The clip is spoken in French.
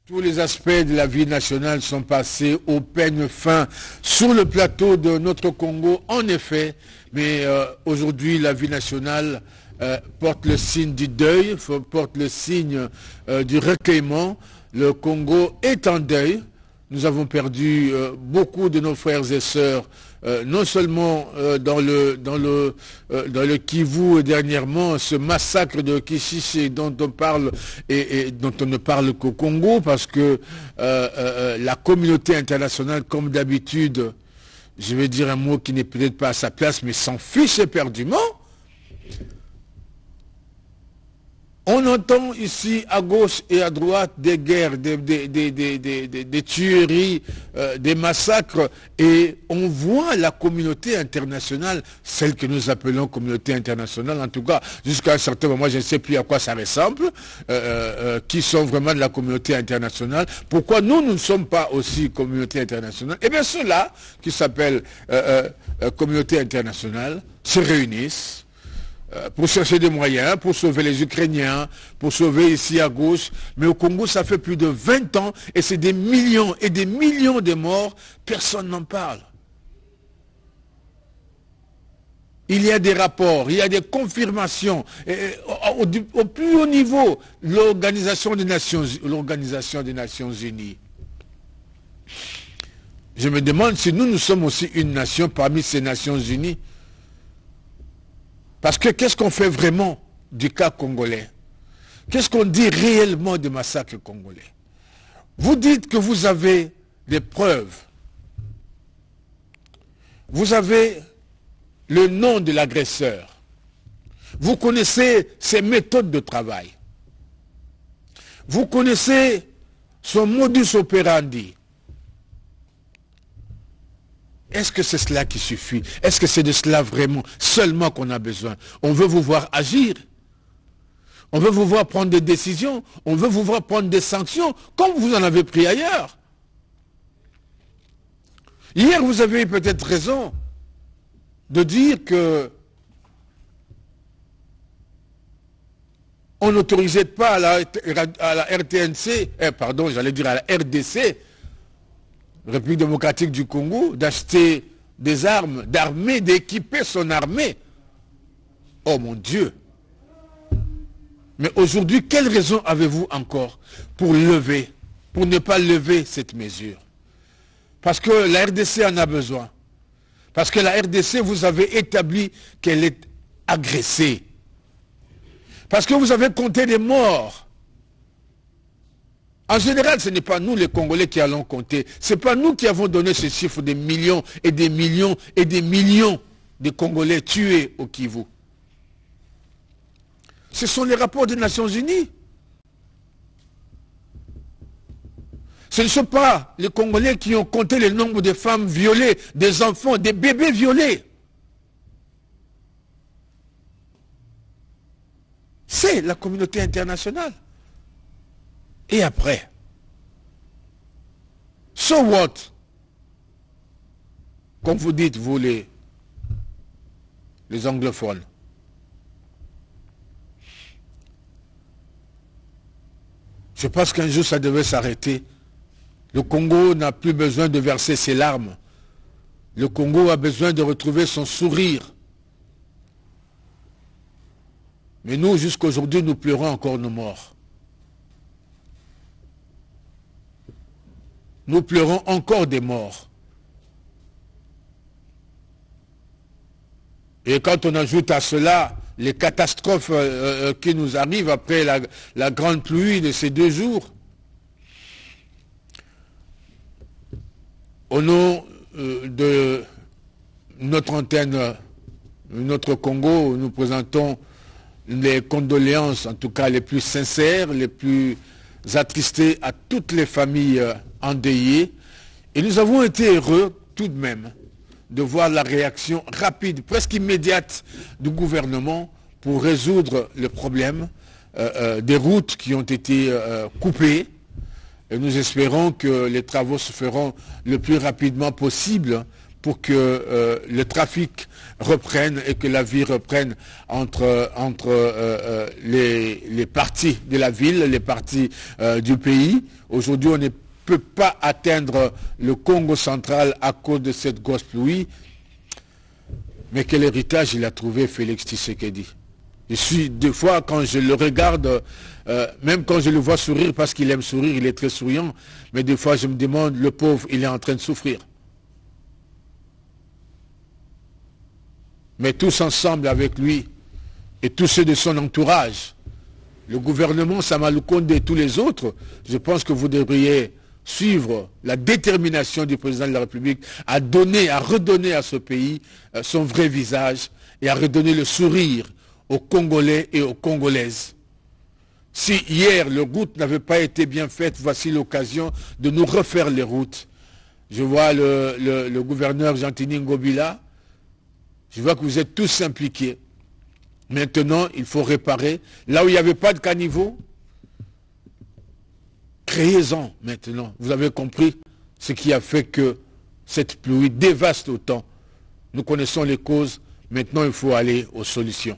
Tous les aspects de la vie nationale sont passés au peigne fin sur le plateau de notre Congo, en effet. Mais aujourd'hui, la vie nationale porte le signe du deuil, porte le signe du recueillement. Le Congo est en deuil. Nous avons perdu beaucoup de nos frères et sœurs, non seulement dans le Kivu dernièrement, ce massacre de Kishiché dont on parle et dont on ne parle qu'au Congo, parce que la communauté internationale, comme d'habitude, je vais dire un mot qui n'est peut-être pas à sa place, mais s'en fiche éperdument. On entend ici à gauche et à droite des guerres, des tueries, des massacres, et on voit la communauté internationale, celle que nous appelons communauté internationale, en tout cas jusqu'à un certain moment, je ne sais plus à quoi ça ressemble, qui sont vraiment de la communauté internationale. Pourquoi nous ne sommes pas aussi communauté internationale? Eh bien ceux-là, qui s'appellent communauté internationale, se réunissent pour chercher des moyens, pour sauver les Ukrainiens, pour sauver ici à gauche. Mais au Congo, ça fait plus de 20 ans et c'est des millions et des millions de morts. Personne n'en parle. Il y a des rapports, il y a des confirmations. Au plus haut niveau, l'Organisation des Nations Unies. Je me demande si nous sommes aussi une nation parmi ces Nations Unies. Parce que qu'est-ce qu'on fait vraiment du cas congolais? Qu'est-ce qu'on dit réellement du massacre congolais? Vous dites que vous avez des preuves. Vous avez le nom de l'agresseur. Vous connaissez ses méthodes de travail. Vous connaissez son modus operandi. Est-ce que c'est cela qui suffit? Est-ce que c'est de cela vraiment, seulement qu'on a besoin? On veut vous voir agir. On veut vous voir prendre des décisions. On veut vous voir prendre des sanctions, comme vous en avez pris ailleurs. Hier, vous avez eu peut-être raison de dire que on n'autorisait pas à la RTNC, j'allais dire à la RDC, République démocratique du Congo, d'acheter des armes, d'armer, d'équiper son armée. Oh mon Dieu! Mais aujourd'hui, quelle raison avez-vous encore pour ne pas lever cette mesure? Parce que la RDC en a besoin. Parce que la RDC, vous avez établi qu'elle est agressée. Parce que vous avez compté des morts. En général, ce n'est pas nous les Congolais qui allons compter. Ce n'est pas nous qui avons donné ce chiffre de millions et des millions et des millions de Congolais tués au Kivu. Ce sont les rapports des Nations Unies. Ce ne sont pas les Congolais qui ont compté le nombre de femmes violées, des enfants, des bébés violés. C'est la communauté internationale. Et après, so what? Comme vous dites, vous les anglophones. Je pense qu'un jour ça devait s'arrêter. Le Congo n'a plus besoin de verser ses larmes. Le Congo a besoin de retrouver son sourire. Mais nous, jusqu'à aujourd'hui, nous pleurons encore nos morts. Nous pleurons encore des morts. Et quand on ajoute à cela les catastrophes qui nous arrivent après la grande pluie de ces 2 jours, au nom de notre antenne, notre Congo, nous présentons les condoléances, en tout cas les plus sincères, les plus attristées à toutes les familles endeuillées. Et nous avons été heureux tout de même de voir la réaction rapide, presque immédiate du gouvernement pour résoudre le problème des routes qui ont été coupées. Et nous espérons que les travaux se feront le plus rapidement possible pour que le trafic reprenne et que la vie reprenne entre les parties de la ville, les parties du pays. Aujourd'hui, on ne peut pas atteindre le Congo central à cause de cette grosse pluie. Mais quel héritage il a trouvé, Félix Tshisekedi? Je suis, des fois, quand je le regarde, même quand je le vois sourire, parce qu'il aime sourire, il est très souriant, mais des fois je me demande, le pauvre, il est en train de souffrir. Mais tous ensemble avec lui, et tous ceux de son entourage, le gouvernement Sama Lukonde et tous les autres, je pense que vous devriez suivre la détermination du président de la République à donner, à redonner à ce pays son vrai visage et à redonner le sourire aux Congolais et aux Congolaises. Si hier les routes n'avaient pas été bien faites, voici l'occasion de nous refaire les routes. Je vois le gouverneur Gentini Ngobila, je vois que vous êtes tous impliqués. Maintenant, il faut réparer. Là où il n'y avait pas de caniveau, créez-en maintenant. Vous avez compris ce qui a fait que cette pluie dévaste autant. Nous connaissons les causes. Maintenant, il faut aller aux solutions.